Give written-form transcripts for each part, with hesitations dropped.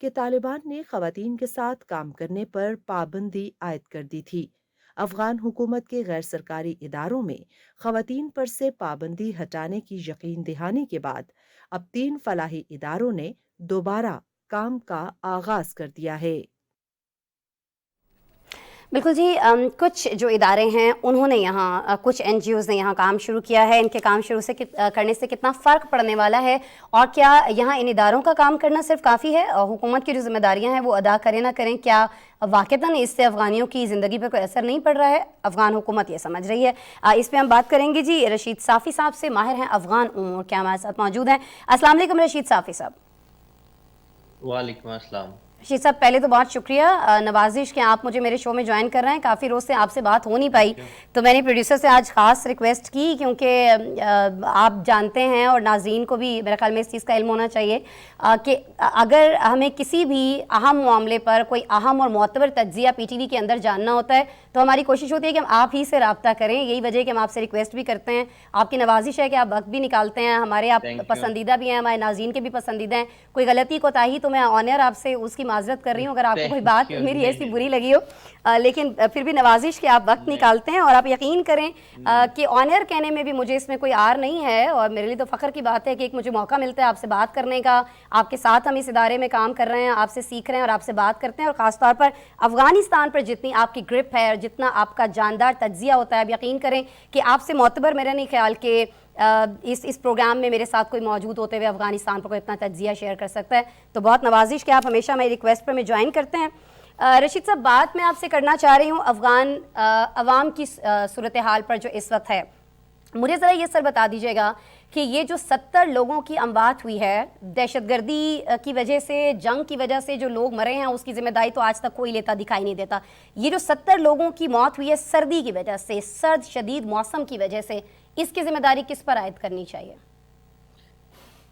کہ طالبان نے خواتین کے ساتھ کام کرنے پر پابندی عائد کر دی تھی۔ افغان حکومت کے غیر سرکاری اداروں میں خواتین پر سے پابندی ہٹانے کی یقین دہانی کے بعد اب 3 فلاحی اداروں نے دوبارہ کام کا آغاز کر دیا ہے۔ بالکل جی، کچھ جو ادارے ہیں انہوں نے یہاں کچھ این جی اوز نے یہاں کام شروع کیا ہے، ان کے کام شروع سے کرنے سے کتنا فرق پڑنے والا ہے، اور کیا یہاں ان اداروں کا کام کرنا صرف کافی ہے؟ حکومت کی جو ذمہ داریاں ہیں وہ ادا کریں نہ کریں، کیا واقعتاً اس سے افغانیوں کی زندگی پر کوئی اثر نہیں پڑ رہا ہے؟ افغان حکومت یہ سمجھ رہی ہے۔ اس پہ ہم بات کریں گے جی، رشید صافی صاحب سے، ماہر ہیں افغان امور کے، ہمارے ساتھ موجود ہیں۔ السلام علیکم رشید صافی صاحب۔ وعلیکم السلام۔ رشید صاحب، پہلے تو بہت شکریہ، نوازش کہ آپ مجھے میرے شو میں جوائن کر رہے ہیں، کافی روز سے آپ سے بات ہو نہیں پائی، تو میں نے پروڈیوسر سے آج خاص ریکویسٹ کی، کیونکہ آپ جانتے ہیں اور ناظرین کو بھی میرے خیال میں اس چیز کا علم ہونا چاہیے کہ اگر ہمیں کسی بھی اہم معاملے پر کوئی اہم اور معتبر تجزیہ پی ٹی وی کے اندر جاننا ہوتا ہے تو ہماری کوشش ہوتی ہے کہ ہم آپ ہی سے رابطہ کریں، یہی وجہ ہے کہ ہم آپ سے ریکویسٹ بھی کرتے ہیں، آپ کی نوازش ہے کہ آپ وقت بھی نکالتے ہیں، ہمارے آپ پسندیدہ بھی ہیں، ہمارے ناظرین کے بھی پسندیدہ ہیں، کوئی غلطی کوتاہی تو میں آنر آپ سے اس کی معذرت کر رہی ہوں اگر آپ کو کوئی بات میری ایسی بری لگی ہو، لیکن پھر بھی نوازش کہ آپ وقت نکالتے ہیں، اور آپ یقین کریں کہ آنر کہنے میں بھی مجھے اس میں کوئی آر نہیں ہے، اور میرے لیے تو فخر کی بات ہے کہ ایک مجھے موقع ملتا ہے آپ سے بات کرنے کا، آپ کے ساتھ ہم اس ادارے میں کام کر رہے ہیں، آپ سے سیکھ رہے ہیں اور آپ سے بات کرتے ہیں، اور خاص طور پر افغانستان پر جتنی آپ کی گرپ ہے اور جتنا آپ کا جاندار تجزیہ ہوتا ہے، آپ یقین کریں کہ آپ سے معتبر میرا نہیں خیال کہ اس پروگرام میں میرے ساتھ کوئی موجود ہوتے ہوئے افغانستان پر کوئی اپنا تجزیہ شیئر کر سکتا ہے، تو بہت نوازش کہ آپ ہمیشہ میری ریکویسٹ پر میں جوائن کرتے ہیں۔ رشید صاحب، بات میں آپ سے کرنا چاہ رہی ہوں افغان عوام کی صورتحال پر جو اس وقت ہے، مجھے ذرا یہ سر بتا دیجیے گا کہ یہ جو 70 لوگوں کی اموات ہوئی ہے دہشت گردی کی وجہ سے، جنگ کی وجہ سے جو لوگ مرے ہیں، اس کی ذمہ داری تو آج تک کوئی لیتا دکھائی نہیں دیتا، یہ جو 70 لوگوں کی موت ہوئی ہے سردی کی وجہ سے، سرد شدید موسم کی وجہ سے، اس کی ذمہ داری کس پر عائد کرنی چاہیے؟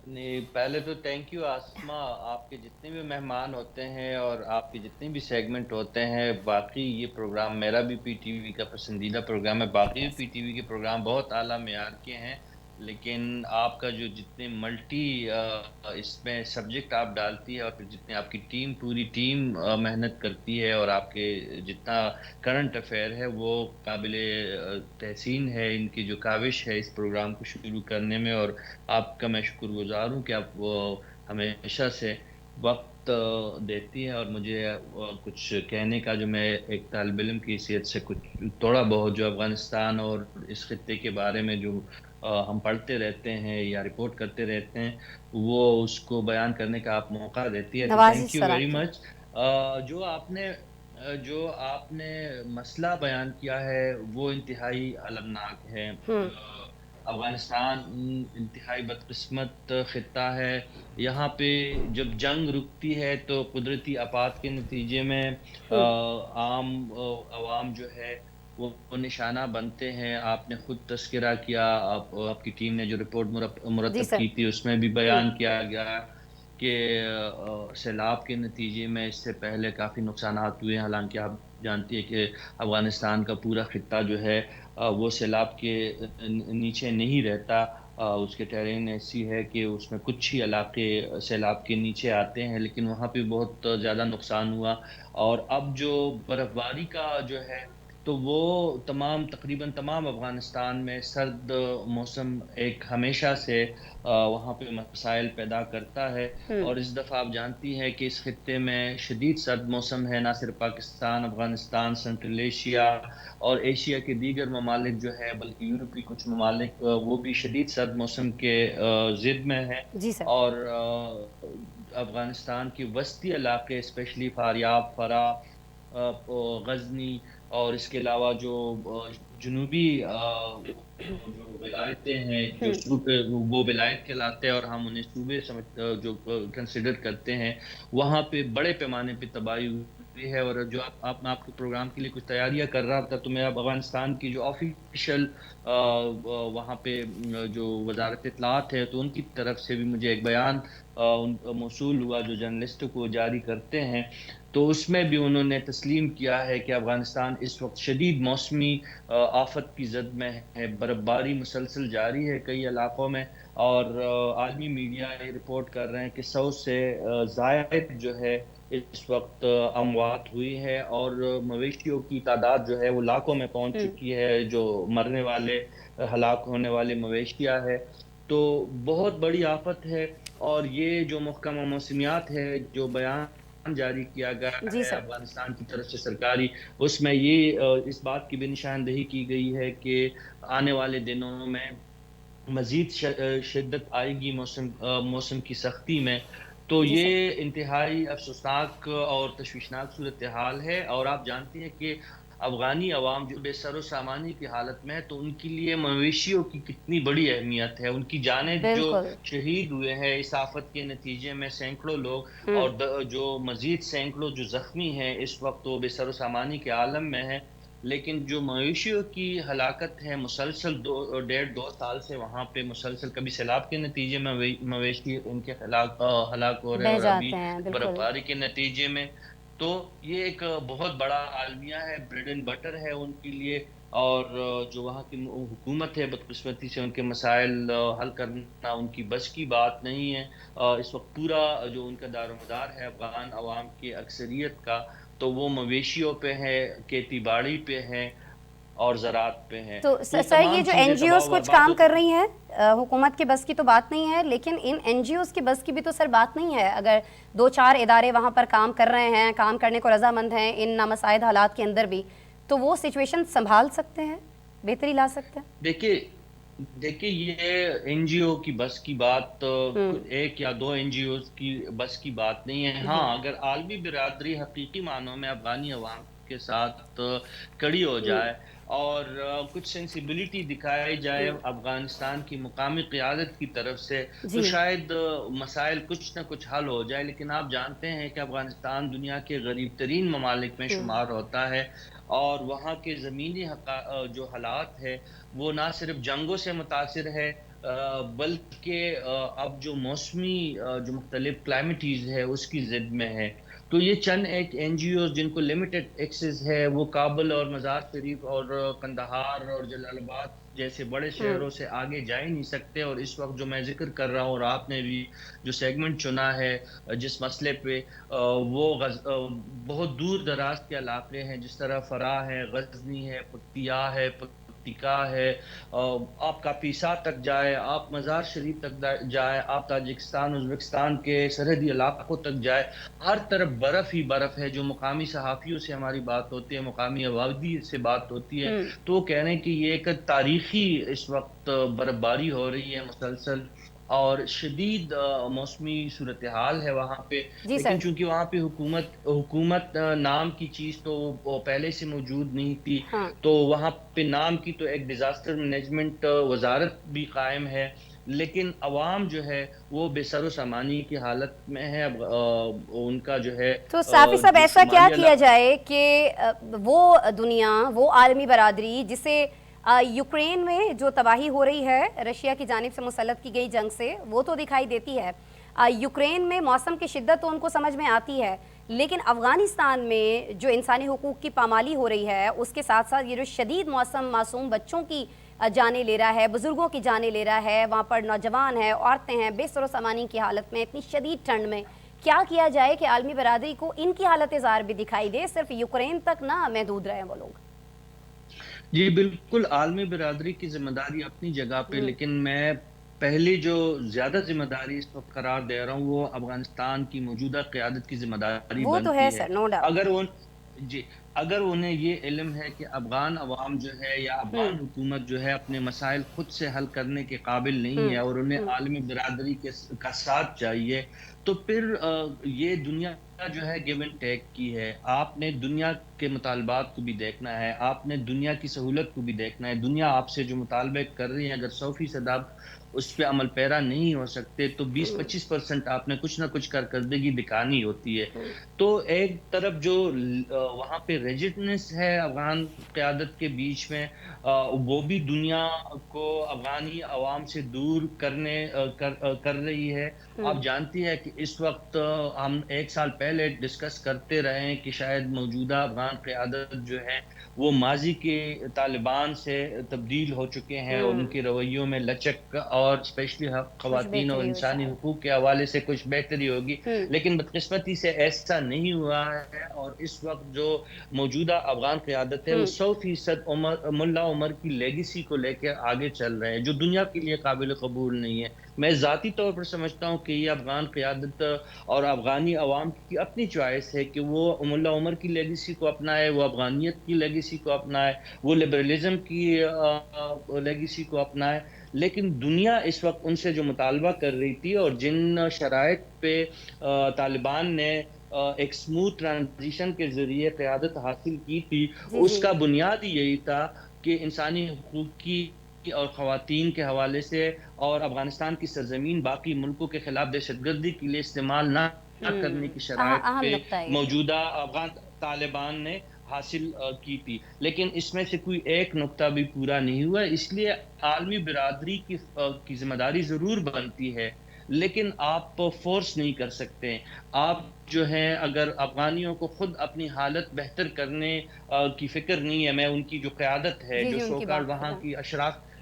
نہیں، پہلے تو تھینک یو آسما، آپ کے جتنے بھی مہمان ہوتے ہیں اور آپ کے جتنے بھی سیگمنٹ ہوتے ہیں، باقی یہ پروگرام میرا بھی پی ٹی وی کا پسندیدہ پروگرام ہے، باقی بھی پی ٹی وی کے پروگرام بہت اعلیٰ معیار کے ہیں، لیکن آپ کا جو جتنے ملٹی اس میں سبجیکٹ آپ ڈالتی ہے اور پھر جتنے آپ کی ٹیم، پوری ٹیم محنت کرتی ہے، اور آپ کے جتنا کرنٹ افیئر ہے وہ قابل تحسین ہے، ان کی جو کاوش ہے اس پروگرام کو شروع کرنے میں، اور آپ کا میں شکر گزار ہوں کہ آپ ہمیشہ سے وقت دیتی ہے اور مجھے کچھ کہنے کا، جو میں ایک طالب علم کی حیثیت سے کچھ تھوڑا بہت جو افغانستان اور اس خطے کے بارے میں جو ہم پڑھتے رہتے ہیں یا رپورٹ کرتے رہتے ہیں، وہ اس کو بیان کرنے کا آپ موقع دیتی ہے، تو نوازش تھینک یو سر ویری آپ کی۔ مچ۔ جو آپ نے مسئلہ بیان کیا ہے وہ انتہائی المناک ہے۔ افغانستان انتہائی بدقسمت خطہ ہے، یہاں پہ جب جنگ رکتی ہے تو قدرتی آفات کے نتیجے میں عام عوام جو ہے وہ نشانہ بنتے ہیں۔ آپ نے خود تذکرہ کیا، آپ کی ٹیم نے جو رپورٹ جی مرتب سر۔ کی تھی اس میں بھی بیان کیا گیا کہ سیلاب کے نتیجے میں اس سے پہلے کافی نقصانات ہوئے ہیں، حالانکہ آپ جانتی ہے کہ افغانستان کا پورا خطہ جو ہے وہ سیلاب کے نیچے نہیں رہتا، اس کے ٹیرین ایسی ہے کہ اس میں کچھ ہی علاقے سیلاب کے نیچے آتے ہیں، لیکن وہاں پہ بہت زیادہ نقصان ہوا، اور اب جو برف باری کا جو ہے تو وہ تقریباً تمام افغانستان میں سرد موسم ایک ہمیشہ سے وہاں پہ مسائل پیدا کرتا ہے، اور اس دفعہ آپ جانتی ہیں کہ اس خطے میں شدید سرد موسم ہے، نہ صرف پاکستان، افغانستان، سنٹرل ایشیا اور ایشیا کے دیگر ممالک جو ہے، بلکہ یورپی کچھ ممالک وہ بھی شدید سرد موسم کے ضد میں ہیں، جی سر۔ اور افغانستان کے وسطی علاقے اسپیشلی فاریاب، فرا، غزنی، اور اس کے علاوہ جو جنوبی جو ولایتیں ہیں، جو صوبے وہ ولایت کہلاتے ہیں اور ہم انہیں صوبے جو کنسیڈر کرتے ہیں، وہاں پہ بڑے پیمانے پہ تباہی ہوئی ہے، اور جو میں آپ کے پروگرام کے لیے کچھ تیاریاں کر رہا تھا تو میں اب افغانستان کی جو آفیشیل وہاں پہ جو وزارت اطلاعات ہے تو ان کی طرف سے بھی مجھے ایک بیان موصول ہوا جو جرنلسٹ کو جاری کرتے ہیں، تو اس میں بھی انہوں نے تسلیم کیا ہے کہ افغانستان اس وقت شدید موسمی آفت کی زد میں ہے، برف باری مسلسل جاری ہے کئی علاقوں میں، اور عالمی میڈیا یہ رپورٹ کر رہے ہیں کہ 100 سے زائد جو ہے اس وقت اموات ہوئی ہے، اور مویشیوں کی تعداد جو ہے وہ لاکھوں میں پہنچ چکی ہے، جو مرنے والے ہلاک ہونے والے مویشیاں ہے، تو بہت بڑی آفت ہے۔ اور یہ جو محکمہ موسمیات ہے، جو بیان جاری کیا گیا جی ہے سر۔ افغانستان کی طرف سے سرکاری، اس میں یہ اس بات کی بھی نشاندہی کی گئی ہے کہ آنے والے دنوں میں مزید شدت آئے گی موسم کی سختی میں۔ تو جی سر۔ یہ انتہائی افسوسناک اور تشویشناک صورتحال ہے، اور آپ جانتی ہیں کہ افغانی عوام جو بے سر و سامانی کی حالت میں ہے، تو ان کے لیے مویشیوں کی کتنی بڑی اہمیت ہے، ان کی جانیں جو بالکل۔ شہید ہوئے ہیں اس آفت کے نتیجے میں سینکڑوں لوگ، اور جو مزید سینکڑوں جو زخمی ہیں اس وقت وہ بے سر و سامانی کے عالم میں ہیں۔ لیکن جو مویشیوں کی ہلاکت ہے، مسلسل 1.5-2 سال سے وہاں پہ مسلسل، کبھی سیلاب کے نتیجے میں مویشی ان کے ہلاک ہو رہے ہیں، بہہ اور ابھی جاتے ہیں برف بالکل۔ باری کے نتیجے میں، تو یہ ایک بہت بڑا عالمیہ ہے، بریڈ اینڈ بٹر ہے ان کے لیے۔ اور جو وہاں کی حکومت ہے، بدقسمتی سے ان کے مسائل حل کرنا ان کی بس کی بات نہیں ہے۔ اس وقت پورا جو ان کا دار و مدار ہے افغان عوام کی اکثریت کا، تو وہ مویشیوں پہ ہے، کھیتی باڑی پہ ہے، اور زراعت پہ ہے، تو تو یہ سر، یہ تمام جو چیزیں این جی تباہ اوز و کچھ برباد کام ہو کر چکی۔ رہی ہیں، حکومت کے بس کی تو بات نہیں ہے، لیکن ان این جی اوز کی بس کی بھی تو سر بات نہیں ہے۔ اگر 2-4 ادارے وہاں پر کام کر رہے ہیں، کام کرنے کو رضامند ہیں ان نامساعد حالات کے اندر بھی، تو وہ سچویشن سنبھال سکتے ہیں، بہتری لا سکتے ہیں۔ دیکھیے دیکھیے یہ این جی او کی بس کی بات، ایک یا دو این جی اوز کی بس کی بات نہیں ہے۔ ہاں، اگر عالمی برادری حقیقی معنوں میں افغانی عوام کے ساتھ کڑی ہو جائے، اور کچھ سینسیبلٹی دکھائی جائے افغانستان کی مقامی قیادت کی طرف سے، تو جی شاید مسائل کچھ نہ کچھ حل ہو جائے۔ لیکن آپ جانتے ہیں کہ افغانستان دنیا کے غریب ترین ممالک میں شمار ہوتا ہے، اور وہاں کے زمینی جو حالات ہے وہ نہ صرف جنگوں سے متاثر ہے، بلکہ اب جو موسمی جو مختلف کلائمیٹیز ہے اس کی ضد میں ہے۔ تو یہ چند ایک این جی اوز جن کو لمیٹڈ ایکسس ہے، وہ کابل اور مزار شریف اور قندھار اور جلال آباد جیسے بڑے شہروں سے آگے جا ہی نہیں سکتے۔ اور اس وقت جو میں ذکر کر رہا ہوں، اور آپ نے بھی جو سیگمنٹ چنا ہے جس مسئلے پہ، وہ بہت دور دراز کے علاقے ہیں، جس طرح فرا ہے، غزنی ہے، پکتیا ہے، پکتیکا ہے، آپ کاپیسا تک جائے، آپ مزار شریف تک جائے، آپ تاجکستان ازبکستان کے سرحدی علاقوں تک جائے، ہر طرف برف ہی برف ہے۔ جو مقامی صحافیوں سے ہماری بات ہوتی ہے، مقامی آبادی سے بات ہوتی ہے، تو وہ کہہ رہے ہیں کہ یہ ایک تاریخی اس وقت برف باری ہو رہی ہے مسلسل، اور شدید موسمی صورتحال ہے وہاں پہ۔ جی سر۔ لیکن چونکہ وہاں پہ حکومت نام کی چیز تو وہ پہلے سے موجود نہیں تھی، ہاں۔ تو وہاں پہ نام کی تو ایک ڈیزاسٹر مینجمنٹ وزارت بھی قائم ہے، لیکن عوام جو ہے وہ بے سر و سامانی کی حالت میں ہے۔ ان کا جو ہے تو صافی صاحب، جو ایسا کیا شمالی کیا جائے کہ وہ دنیا، وہ عالمی برادری جسے یوکرین میں جو تباہی ہو رہی ہے رشیا کی جانب سے مسلط کی گئی جنگ سے، وہ تو دکھائی دیتی ہے، یوکرین میں موسم کی شدت تو ان کو سمجھ میں آتی ہے، لیکن افغانستان میں جو انسانی حقوق کی پامالی ہو رہی ہے، اس کے ساتھ ساتھ یہ جو شدید موسم معصوم بچوں کی جانیں لے رہا ہے، بزرگوں کی جانیں لے رہا ہے، وہاں پر نوجوان ہیں، عورتیں ہیں، بے سر و سامانی کی حالت میں اتنی شدید ٹھنڈ میں، کیا کیا جائے کہ عالمی برادری کو ان کی حالت زار بھی دکھائی دے، صرف یوکرین تک نہ محدود رہے وہ لوگ؟ جی بالکل، عالمی برادری کی ذمہ داری اپنی جگہ پہ، لیکن میں پہلی جو زیادہ ذمہ داری اس وقت قرار دے رہا ہوں وہ افغانستان کی موجودہ قیادت کی ذمہ داری وہ تو ہے بنتی ہے۔ سر، نو ڈاؤٹ۔ اگر ان جی اگر انہیں یہ علم ہے کہ افغان عوام جو ہے یا افغان حکومت جو ہے اپنے مسائل خود سے حل کرنے کے قابل نہیں ہے، اور انہیں عالمی برادری کا ساتھ چاہیے، تو پھر یہ دنیا جو ہے گیو اینڈ ٹیک کی ہے۔ آپ نے دنیا کے مطالبات کو بھی دیکھنا ہے، آپ نے دنیا کی سہولت کو بھی دیکھنا ہے۔ دنیا آپ سے جو مطالبے کر رہی ہے، اگر 100% آپ اس پہ عمل پیرا نہیں ہو سکتے تو 20-25% آپ نے کچھ نہ کچھ کارکردگی دکھانی ہوتی ہے. تو ایک طرف جو وہاں پہ ریجڈنس ہے افغان قیادت کے بیچ میں، وہ بھی دنیا کو افغانی عوام سے دور کر رہی ہے. آپ جانتی ہے کہ اس وقت ہم 1 سال پہلے ڈسکس کرتے رہے ہیں کہ شاید موجودہ افغان قیادت جو ہے وہ ماضی کے طالبان سے تبدیل ہو چکے ہیں اور ان کے رویوں میں لچک اور اسپیشلی کچھ خواتین اور بہتری ہو انسانی شاید. حقوق کے حوالے سے کچھ بہتری ہوگی، لیکن بدقسمتی سے ایسا نہیں ہوا ہے. اور اس وقت جو موجودہ افغان قیادت ہے وہ 100% ملا عمر کی لیگیسی کو لے کے آگے چل رہے ہیں، جو دنیا کے لیے قابل قبول نہیں ہے. میں ذاتی طور پر سمجھتا ہوں کہ یہ افغان قیادت اور افغانی عوام کی اپنی چوائس ہے کہ وہ ملا عمر کی لیگیسی کو اپنائے، وہ افغانیت کی لیگیسی کو اپنائے، وہ لبرلزم کی لیگیسی کو اپنائے. لیکن دنیا اس وقت ان سے جو مطالبہ کر رہی تھی اور جن شرائط پہ طالبان نے ایک سموتھ ٹرانزیشن کے ذریعے قیادت حاصل کی تھی، جی اس جی. کا بنیاد یہی تھا کہ انسانی حقوق کی اور خواتین کے حوالے سے اور افغانستان کی سرزمین باقی ملکوں کے خلاف دہشت گردی کے لیے استعمال نہ کرنے کی شرائط اہم پہ نقطہ ہے یہ تو. موجودہ افغان طالبان نے حاصل کی تھی. لیکن اس میں سے کوئی ایک نقطہ بھی پورا نہیں ہوا، اس لیے عالمی برادری کی ذمہ داری ضرور بنتی ہے، لیکن آپ فورس نہیں کر سکتے. آپ جو ہیں اگر افغانیوں کو خود اپنی حالت بہتر کرنے کی فکر نہیں ہے، میں ان کی جو قیادت ہے، جی جو جی ان کی سوکال بات کر وہاں رہا کی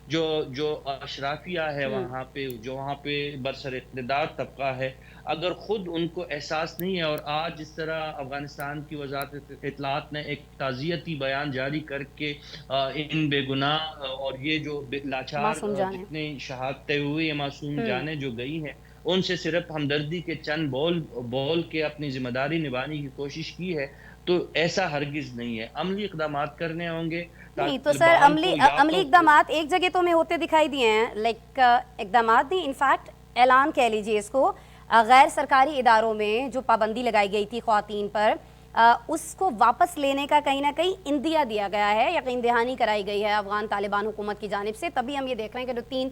جو اشرافیہ ہے وہاں پہ، جو وہاں پہ برسر اقتدار طبقہ ہے، اگر خود ان کو احساس نہیں ہے. اور آج جس طرح افغانستان کی وزارت اطلاعات نے ایک تعزیتی بیان جاری کر کے ان بے گناہ اور یہ جو لاچار معصوم جانے. جتنے شہادتیں ہوئی ہیں، معصوم جانیں جو گئی ہیں، ان سے صرف ہمدردی کے چند بول کے اپنی ذمہ داری نبھانے کی کوشش کی ہے. تو ایسا ہرگز نہیں ہے. عملی اقدامات کرنے ہوں گے. نہیں تو سر طالبان کو یا عملی تو اقدامات ایک جگہ تو ہمیں ہوتے دکھائی دیے ہیں، لائک اقدامات نہیں، انفیکٹ اعلان کہہ لیجئے اس کو. غیر سرکاری اداروں میں جو پابندی لگائی گئی تھی خواتین پر، اس کو واپس لینے کا کہیں نہ کہیں اندیہ دیا گیا ہے، یقین دہانی کرائی گئی ہے افغان طالبان حکومت کی جانب سے. تبھی ہم یہ دیکھ رہے ہیں کہ جو 3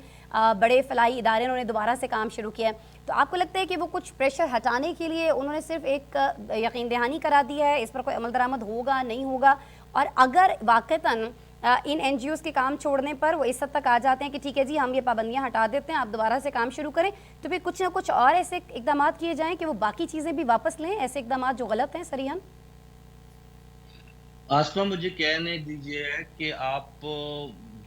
بڑے فلاحی ادارے انہوں نے دوبارہ سے کام شروع کیا ہے. تو آپ کو لگتا ہے کہ وہ کچھ پریشر ہٹانے کے لیے انہوں نے صرف ایک یقین دہانی کرا دی ہے، اس پر کوئی عمل درآمد ہوگا نہیں ہوگا؟ اور اگر واقعتاً ان این جی اوز کے کام چھوڑنے پر وہ اس حد تک آ جاتے ہیں کہ ٹھیک ہے جی ہم یہ پابندیاں ہٹا دیتے ہیں، آپ دوبارہ سے کام شروع کریں، تو پھر کچھ نہ کچھ اور ایسے اقدامات کیے جائیں کہ وہ باقی چیزیں بھی واپس لیں، ایسے اقدامات جو غلط ہیں صریحاً؟ آسما مجھے کہنے دیجئے کہ آپ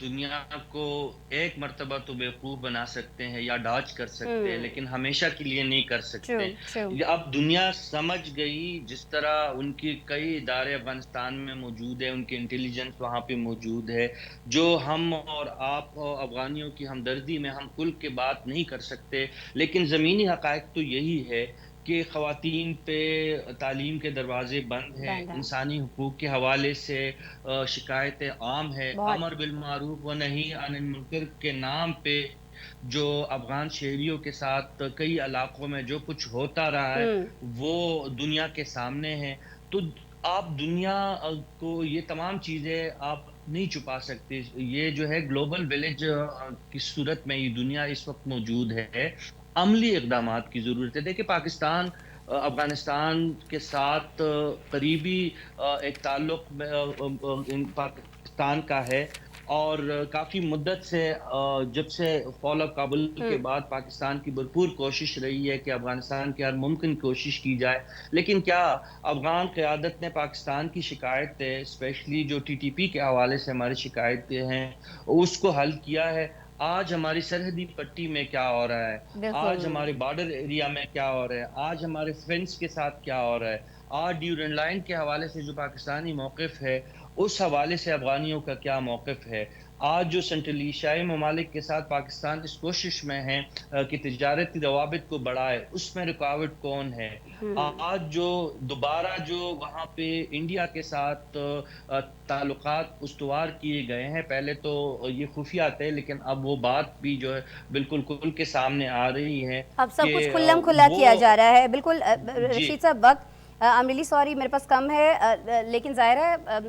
دنیا کو ایک مرتبہ تو بیوقوف بنا سکتے ہیں یا ڈاج کر سکتے ہیں، لیکن ہمیشہ کے لیے نہیں کر ٹرو سکتے. ٹرو. اب دنیا سمجھ گئی، جس طرح ان کی کئی ادارے افغانستان میں موجود ہیں، ان کی انٹیلیجنس وہاں پہ موجود ہے، جو ہم اور آپ افغانیوں کی ہمدردی میں ہم کل کے بات نہیں کر سکتے. لیکن زمینی حقائق تو یہی ہے کہ خواتین پہ تعلیم کے دروازے بند ہیں، بند ہے انسانی حقوق کے حوالے سے شکایتیں عام ہے. بہت. امر بالمعروف و نہی عن المنکر کے نام پہ جو افغان شہریوں کے ساتھ کئی علاقوں میں جو کچھ ہوتا رہا ہے وہ دنیا کے سامنے ہے. تو آپ دنیا کو یہ تمام چیزیں آپ نہیں چھپا سکتے. یہ جو ہے گلوبل ولیج کی صورت میں یہ دنیا اس وقت موجود ہے. عملی اقدامات کی ضرورت ہے. دیکھیں پاکستان افغانستان کے ساتھ قریبی ایک تعلق پاکستان کا ہے، اور کافی مدت سے جب سے فال آف کابل کے بعد پاکستان کی بھرپور کوشش رہی ہے کہ افغانستان کی ہر ممکن کوشش کی جائے. لیکن کیا افغان قیادت نے پاکستان کی شکایتیں، اسپیشلی جو ٹی ٹی پی کے حوالے سے ہماری شکایتیں ہیں، اس کو حل کیا ہے؟ آج ہماری سرحدی پٹی میں کیا ہو رہا ہے، آج بالکل. ہمارے بارڈر ایریا میں کیا ہو رہا ہے، آج ہمارے فرینڈس کے ساتھ کیا ہو رہا ہے، آج ڈیورنڈ لائن کے حوالے سے جو پاکستانی موقف ہے اس حوالے سے افغانیوں کا کیا موقف ہے، آج جو سنٹرل ایشیائی ممالک کے ساتھ پاکستان اس کوشش میں ہے کہ تجارتی روابط کو بڑھائے، اس میں رکاوٹ کون ہے، آج جو دوبارہ جو وہاں پہ انڈیا کے ساتھ تعلقات استوار کیے گئے ہیں، پہلے تو یہ خفیہ تھے لیکن اب وہ بات بھی جو ہے بالکل کھل کے سامنے آ رہی ہے اب سب کچھ کہ کھلم کھلا وہ کیا جا رہا ہے. بالکل جی رشید صاحب، وقت I'm really sorry میرے پاس کم ہے، لیکن ظاہر ہے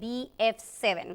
BF7,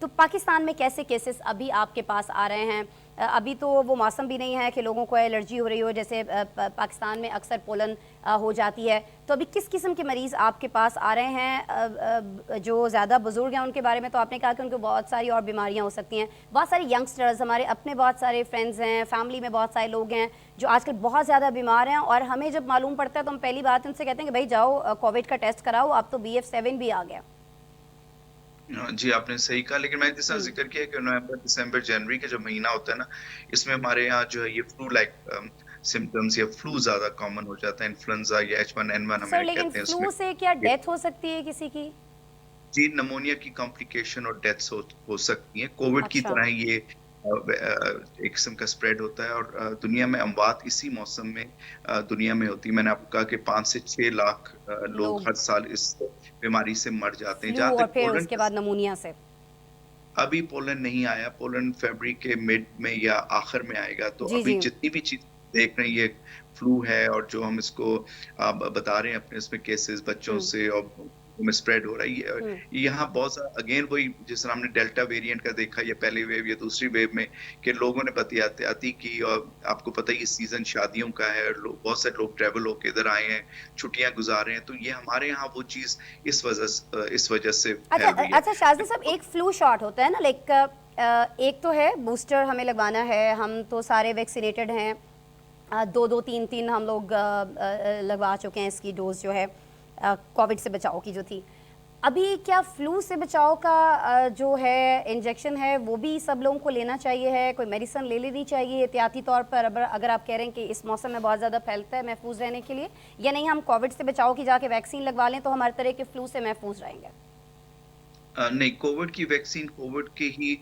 تو پاکستان میں کیسے کیسز ابھی آپ کے پاس آ رہے ہیں؟ ابھی تو وہ موسم بھی نہیں ہے کہ لوگوں کو الرجی ہو رہی ہو، جیسے پاکستان میں اکثر پولن ہو جاتی ہے، تو ابھی کس قسم کے مریض آپ کے پاس آ رہے ہیں؟ جو زیادہ بزرگ ہیں ان کے بارے میں تو آپ نے کہا کہ ان کو بہت ساری اور بیماریاں ہو سکتی ہیں، بہت سارے ینگسٹرز، ہمارے اپنے بہت سارے فرینڈز ہیں، فیملی میں بہت سارے لوگ ہیں جو آج کل بہت زیادہ بیمار ہیں، اور ہمیں جب معلوم پڑتا ہے تو ہم پہلی بات ان سے کہتے ہیں کہ بھائی جاؤ کووڈ کا ٹیسٹ کراؤ، اب تو BF7 بھی آ گیا۔ جی آپ نے صحیح کہا، لیکن میں جس طرح ذکر کیا کہ نومبر دسمبر جنوری کا جو مہینہ ہوتا ہے نا، اس میں ہمارے یہاں جو ہے یہ فلو لائک سمٹمز یا فلو زیادہ کامن ہو جاتا ہے، انفلوئنزا یا H1N1 سر ہمیں لیکن کہتے ہیں اس میں۔ فلو سے کیا ڈیتھ ہو سکتی ہے کسی کی؟ جی نمونیا کی کمپلیکیشن اور ڈیتھس ہو سکتی ہیں، کووڈ کی اچھا، طرح ہی یہ ایک قسم کا اسپریڈ ہوتا ہے، اور دنیا میں اموات اسی موسم میں دنیا میں ہوتی ہے۔ میں نے آپ کو کہا کہ 5 سے 6 لاکھ لوگ لوگ ہر سال اس بیماری سے مر جاتے ہیں۔ فلو جہاں اور تک پھر اس پولینڈ کے بعد نمونیا سے۔ ابھی پولینڈ نہیں آیا، پولینڈ فیبرری کے مڈ میں یا آخر میں آئے گا، تو جی ابھی جی، جتنی بھی چیز دیکھ رہے ہیں یہ فلو ہے، اور جو ہم اس کو بتا رہے ہیں اپنے اس میں کیسز بچوں ہوں سے اور میں اسپریڈ ہو رہا ہے، ہوں یہاں بہت سا اگین وہی جس طرح ہم نے ڈیلٹا ویریئنٹ کا دیکھا یا پہلی ویو یا دوسری ویو میں کہ لوگوں نے احتیاطی کی، اور آپ کو پتہ ہی یہ سیزن شادیوں کا ہے، بہت سے لوگ ٹریول ہو کے ادھر آئے ہیں، چھٹیاں گزار رہے ہیں، تو یہ ہمارے یہاں وہ چیز اس وجہ سے پھیل رہی اچھا شاذلی صاحب، ہے۔ ایک فلو شاٹ ہوتا ہے نا، لائک ایک تو ہے بوسٹر ہمیں لگوانا ہے، ہم تو سارے ویکسینیٹڈ ہیں، 2 3 ہم لوگ لگوا چکے ہیں اس کی ڈوز جو ہے کووڈ سے بچاؤ کی جو تھی۔ ابھی کیا فلو سے بچاؤ کا جو ہے انجیکشن ہے وہ بھی سب لوگوں کو لینا چاہیے ہے؟ کوئی میڈیسن لے لینی چاہیے احتیاطی طور پر اگر آپ کہہ رہے ہیں کہ اس موسم میں بہت زیادہ پھیلتا ہے محفوظ رہنے کے لیے، یا نہیں ہم کووڈ سے بچاؤ کی جا کے ویکسین لگوا لیں تو ہمارے طرح کے فلو سے محفوظ رہیں گے؟ نہیں، کووڈ کی ویکسین کووڈ کے ہی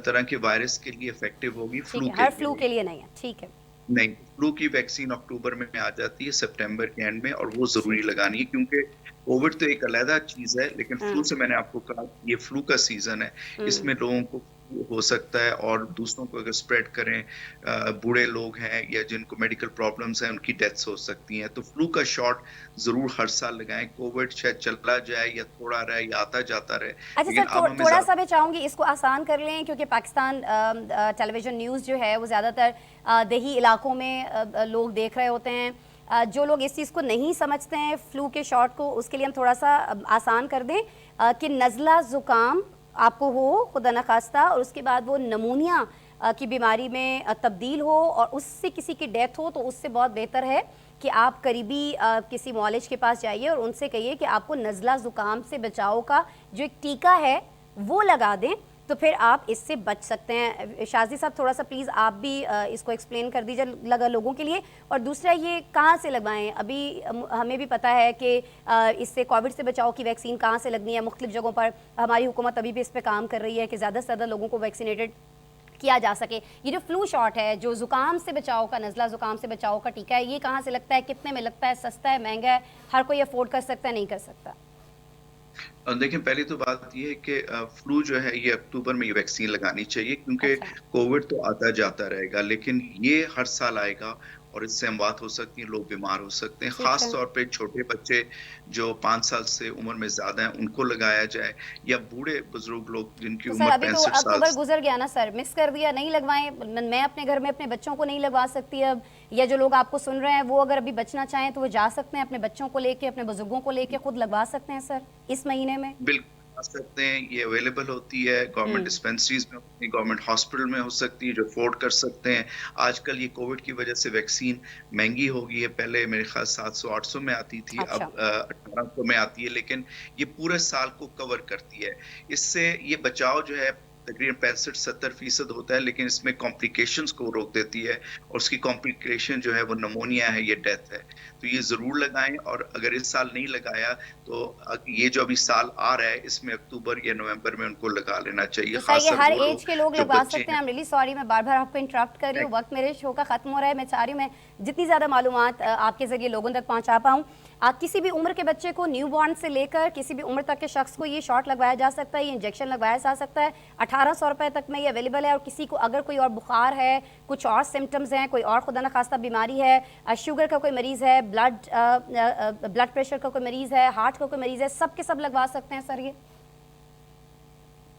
طرح کے وائرس کے لیے افیکٹو ہوگی، ٹھیک فلو ہے، کے ہر لیے فلو نہیں۔ کے لیے نہیں ہے، ٹھیک ہے نہیں، فلو کی ویکسین اکتوبر میں آ جاتی ہے، سپٹمبر کے اینڈ میں، اور وہ ضروری ٹھیک ہے۔ لگانی ہے کیونکہ کووڈ تو ایک علیحدہ چیز ہے، لیکن ہاں فلو سے میں نے آپ کو کہا یہ فلو کا سیزن ہے، اس میں لوگوں کو ہو سکتا ہے اور دوسروں کو اگر اسپریڈ کریں، بوڑھے لوگ ہیں یا جن کو میڈیکل پرابلمس ہیں ان کی ڈیتھس ہو سکتی ہیں، تو فلو کا شاٹ ضرور ہر سال لگائیں۔ کووڈ شاید چلا جائے یا تھوڑا رہے یا آتا جاتا رہے، اچھا لیکن سر، اب ہمیں تھوڑا زیادہ سا میں چاہوں گی اس کو آسان کر لیں، کیونکہ پاکستان ٹیلی ویژن نیوز جو ہے وہ زیادہ تر دیہی علاقوں میں لوگ دیکھ رہے ہوتے ہیں۔ جو لوگ اس چیز کو نہیں سمجھتے ہیں فلو کے شارٹ کو، اس کے لیے ہم تھوڑا سا آسان کر دیں کہ نزلہ زکام آپ کو ہو خدا نخواستہ، اور اس کے بعد وہ نمونیا کی بیماری میں تبدیل ہو اور اس سے کسی کی ڈیتھ ہو، تو اس سے بہت بہتر ہے کہ آپ قریبی کسی معالج کے پاس جائیے اور ان سے کہیے کہ آپ کو نزلہ زکام سے بچاؤ کا جو ایک ٹیکہ ہے وہ لگا دیں، تو پھر آپ اس سے بچ سکتے ہیں۔ شاذلی صاحب تھوڑا سا پلیز آپ بھی اس کو ایکسپلین کر دیجیے لگا لوگوں کے لیے، اور دوسرا یہ کہاں سے لگوائیں؟ ابھی ہمیں بھی پتہ ہے کہ اس سے کووڈ سے بچاؤ کی ویکسین کہاں سے لگنی ہے، مختلف جگہوں پر ہماری حکومت ابھی بھی اس پہ کام کر رہی ہے کہ زیادہ سے زیادہ لوگوں کو ویکسینیٹڈ کیا جا سکے۔ یہ جو فلو شاٹ ہے، جو زکام سے بچاؤ کا، نزلہ زکام سے بچاؤ کا ٹیکہ ہے، یہ کہاں سے لگتا ہے، کتنے میں لگتا ہے، سستا ہے، مہنگا ہے، ہر کوئی افورڈ کر سکتا ہے، نہیں کر سکتا؟ دیکھیں پہلی تو بات یہ ہے کہ فلو جو ہے یہ اکتوبر میں یہ ویکسین لگانی چاہیے، کیونکہ اچھا کووڈ تو آتا جاتا رہے گا، لیکن یہ ہر سال آئے گا اور اس سے اموات ہو سکتی ہیں، لوگ بیمار ہو سکتے ہیں، ٹھیک خاص ہے، طور پہ چھوٹے بچے جو 5 سال سے عمر میں زیادہ ہیں ان کو لگایا جائے، یا بوڑھے بزرگ لوگ جن کی تو سر عمر ابھی تو 65 سال اکتوبر گزر گیا نا سر، مس کر دیا، نہیں لگوائیں؟ میں اپنے گھر میں اپنے بچوں کو نہیں لگوا سکتی اب، یا جو لوگ آپ کو سن رہے ہیں وہ اگر ابھی بچنا چاہیں تو وہ جا سکتے ہیں اپنے بچوں کو لے کے، اپنے بزرگوں کو لے کے خود لگوا سکتے ہیں سر اس مہینے میں؟ بالکل آ سکتے ہیں، یہ اویلیبل ہوتی ہے گورنمنٹ ڈسپینسریز میں، ہوتی ہے گورنمنٹ ہاسپٹل میں ہو سکتی ہے جو افورڈ کر سکتے ہیں۔ آج کل یہ کووڈ کی وجہ سے ویکسین مہنگی ہو گئی ہے، پہلے میرے خیال 700-800 میں آتی تھی، اچھا اب 1800 میں آتی ہے، لیکن یہ پورے سال کو کور کرتی ہے۔ اس سے یہ بچاؤ جو ہے تقریباً 65-70% ہوتا ہے، لیکن اس میں کمپلیکیشنز کو روک دیتی ہے، اور اس کی کمپلیکیشن جو ہے وہ نمونیا ہے، یہ ڈیتھ ہے۔ تو یہ ضرور لگائیں، اور اگر اس سال نہیں لگایا تو یہ جو ابھی سال آ رہا ہے اس میں اکتوبر یا نومبر میں ان کو لگا لینا چاہیے، تو سر خاص یہ کر ہر وہ لوگ ایج کے لوگ جو لگوا بچے سکتے ہیں؟ ہیں۔ I'm really sorry میں بار بار آپ کو انٹرپٹ کر رہی ہوں، وقت میرے شو کا ختم ہو رہا ہے، میں چاہ رہی ہوں میں جتنی زیادہ معلومات آپ کے ذریعے لوگوں تک پہنچا پاؤں۔ کسی بھی عمر کے بچے کو، نیو بورن سے لے کر کسی بھی عمر تک کے شخص کو یہ شاٹ لگوایا جا سکتا ہے، یہ انجیکشن لگوایا جا سکتا ہے، 1800 روپے تک میں یہ اویلیبل ہے، اور کسی کو اگر کوئی اور بخار ہے، کچھ اور سمٹمز ہیں، کوئی اور خدا نخواستہ بیماری ہے، شوگر کا کوئی مریض ہے، بلڈ پریشر کا کوئی مریض ہے، ہارٹ کا کوئی مریض ہے، سب کے سب لگوا سکتے ہیں سر یہ؟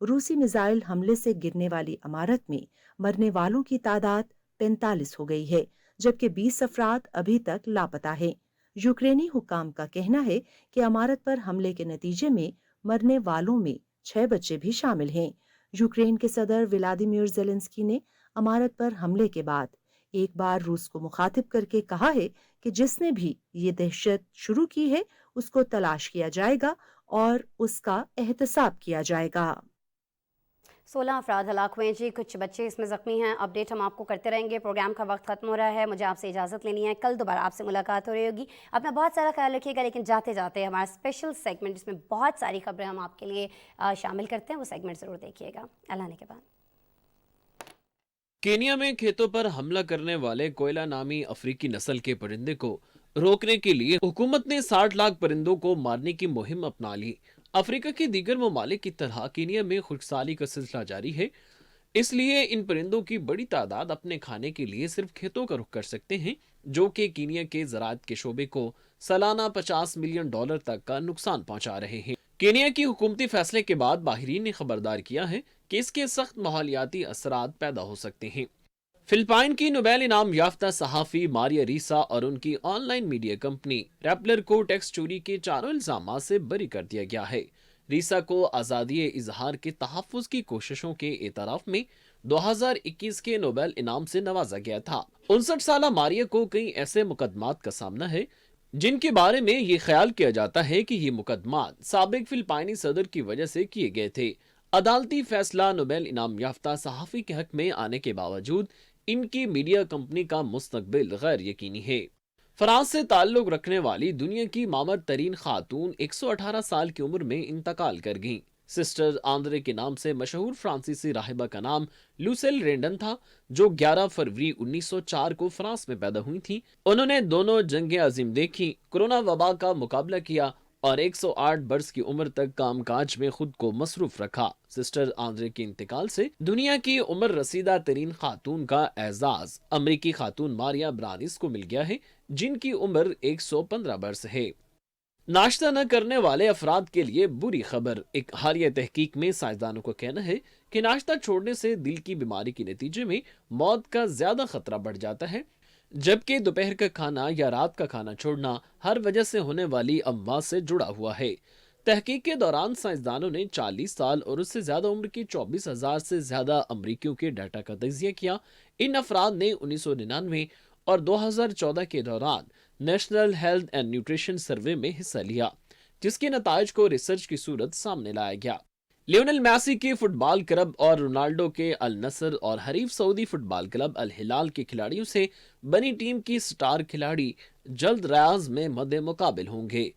روسی میزائل حملے سے گرنے والی عمارت میں مرنے والوں کی تعداد 45 ہو گئی ہے، جبکہ 20 افراد ابھی تک لاپتہ ہیں۔ یوکرینی حکام کا کہنا ہے کہ عمارت پر حملے کے نتیجے میں مرنے والوں میں 6 بچے بھی شامل ہیں۔ یوکرین کے صدر ولادیمیر زیلنسکی نے عمارت پر حملے کے بعد ایک بار روس کو مخاطب کر کے کہا ہے کہ جس نے بھی یہ دہشت شروع کی ہے اس کو تلاش کیا جائے گا اور اس کا احتساب کیا جائے گا۔ 16 افراد ہلاک ہوئے جی، کچھ بچے اس میں زخمی ہیں۔ اپڈیٹ ہم آپ کو کرتے رہیں گے۔ پروگرام کا وقت ختم ہو رہا ہے، مجھے آپ سے اجازت لینی ہے، کل دوبارہ آپ سے ملاقات ہو رہی ہوگی۔ اپنا بہت سارا خیال رکھیے گا، لیکن جاتے جاتے ہمارا اسپیشل سیگمنٹ جس میں بہت ساری خبریں ہم آپ کے لیے شامل کرتے ہیں، وہ سیگمنٹ ضرور دیکھیے گا۔ اللہ نے کے بعد کینیا میں کھیتوں پر حملہ کرنے والے کوئلہ نامی افریقی نسل کے پرندے کو روکنے کے لیے حکومت نے 60 لاکھ پرندوں کو مارنے کی مہم اپنا لی۔ افریقہ کے دیگر ممالک کی طرح کینیا میں خشکسالی کا سلسلہ جاری ہے، اس لیے ان پرندوں کی بڑی تعداد اپنے کھانے کے لیے صرف کھیتوں کا رخ کر سکتے ہیں، جو کہ کینیا کے زراعت کے شعبے کو سالانہ $50 ملین تک کا نقصان پہنچا رہے ہیں۔ کینیا کی حکومتی فیصلے کے بعد ماہرین نے خبردار کیا ہے کہ اس کے سخت ماحولیاتی اثرات پیدا ہو سکتے ہیں۔ فلپائن کی نوبیل انعام یافتہ صحافی ماریا ریسا اور ان کی on line media company Rappler کو ٹیکس چوری کے چاروں الزامات سے بری کر دیا گیا ہے۔ ریسا کو آزادی اظہار کے تحفظ کی کوششوں کے اعتراف میں 2021 کے نوبیل انعام سے نوازا گیا تھا۔ 59 سالہ ماریا کو کئی ایسے مقدمات کا سامنا ہے جن کے بارے میں یہ خیال کیا جاتا ہے کہ یہ مقدمات سابق فلپائنی صدر کی وجہ سے کیے گئے تھے۔ عدالتی فیصلہ نوبیل انعام یافتہ صحافی کے حق میں آنے کے باوجود ان کی میڈیا کمپنی کا مستقبل غیر یقینی ہے۔ فرانس سے تعلق رکھنے والی دنیا کی معمر ترین خاتون 118 سال کی عمر میں انتقال کر گئیں۔ سسٹر آندرے کے نام سے مشہور فرانسیسی راہبہ کا نام لوسیل رینڈن تھا، جو 11 فروری 1904 کو فرانس میں پیدا ہوئی تھی۔ انہوں نے دونوں جنگیں عظیم دیکھی، کورونا وبا کا مقابلہ کیا اور 108 برس کی عمر تک کام کاج میں خود کو مصروف رکھا۔ سسٹر آندرے کے انتقال سے دنیا کی عمر رسیدہ ترین خاتون کا اعزاز امریکی خاتون ماریا برانس کو مل گیا ہے، جن کی عمر 115 برس ہے۔ ناشتہ نہ کرنے والے افراد کے لیے بری خبر۔ ایک حالیہ تحقیق میں سائنسدانوں کا کہنا ہے کہ ناشتہ چھوڑنے سے دل کی بیماری کے نتیجے میں موت کا زیادہ خطرہ بڑھ جاتا ہے، جبکہ دوپہر کا کھانا یا رات کا کھانا چھوڑنا ہر وجہ سے ہونے والی اموات سے جڑا ہوا ہے۔ تحقیق کے دوران سائنسدانوں نے 40 سال اور اس سے زیادہ عمر کے 24,000 سے زیادہ امریکیوں کے ڈیٹا کا تجزیہ کیا۔ ان افراد نے 1999 اور 2014 کے دوران national health and nutrition survey میں حصہ لیا، جس کے نتائج کو ریسرچ کی صورت سامنے لایا گیا۔ لیونل میسی کے فٹ بال کلب اور رونالڈو کے النصر اور حریف سعودی فٹ بال کلب الہلال کے کھلاڑیوں سے بنی ٹیم کی سٹار کھلاڑی جلد ریاض میں مد مقابل ہوں گے۔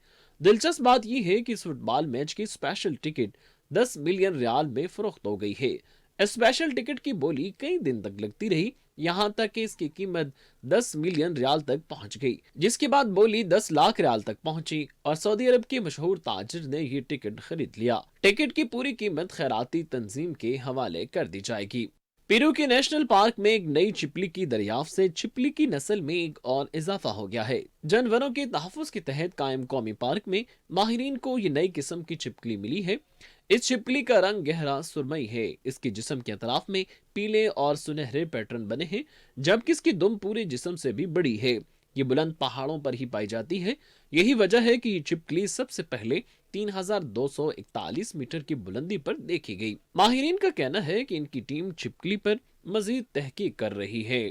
دلچسپ بات یہ ہے کہ اس فٹ بال میچ کی اسپیشل ٹکٹ 10 ملین ریال میں فروخت ہو گئی ہے۔ اسپیشل ٹکٹ کی بولی کئی دن تک لگتی رہی، یہاں تک کہ اس کی قیمت 10 ملین ریال تک پہنچ گئی، جس کے بعد بولی 10 لاکھ ریال تک پہنچی اور سعودی عرب کے مشہور تاجر نے یہ ٹکٹ خرید لیا۔ ٹکٹ کی پوری قیمت خیراتی تنظیم کے حوالے کر دی جائے گی۔ پیرو کے نیشنل پارک میں ایک نئی چھپلی کی دریافت سے چھپلی کی نسل میں ایک اور اضافہ ہو گیا ہے۔ جانوروں کے تحفظ کے تحت قائم قومی پارک میں ماہرین کو یہ نئی قسم کی چھپکلی ملی ہے۔ اس چھپکلی کا رنگ گہرا سرمئی ہے، اس کے جسم کے اطراف میں پیلے اور سنہرے پیٹرن بنے ہیں، جبکہ اس کی دم پورے جسم سے بھی بڑی ہے۔ یہ بلند پہاڑوں پر ہی پائی جاتی ہے، یہی وجہ ہے کہ یہ چھپکلی سب سے پہلے 3241 میٹر کی بلندی پر دیکھی گئی۔ ماہرین کا کہنا ہے کہ ان کی ٹیم چھپکلی پر مزید تحقیق کر رہی ہے۔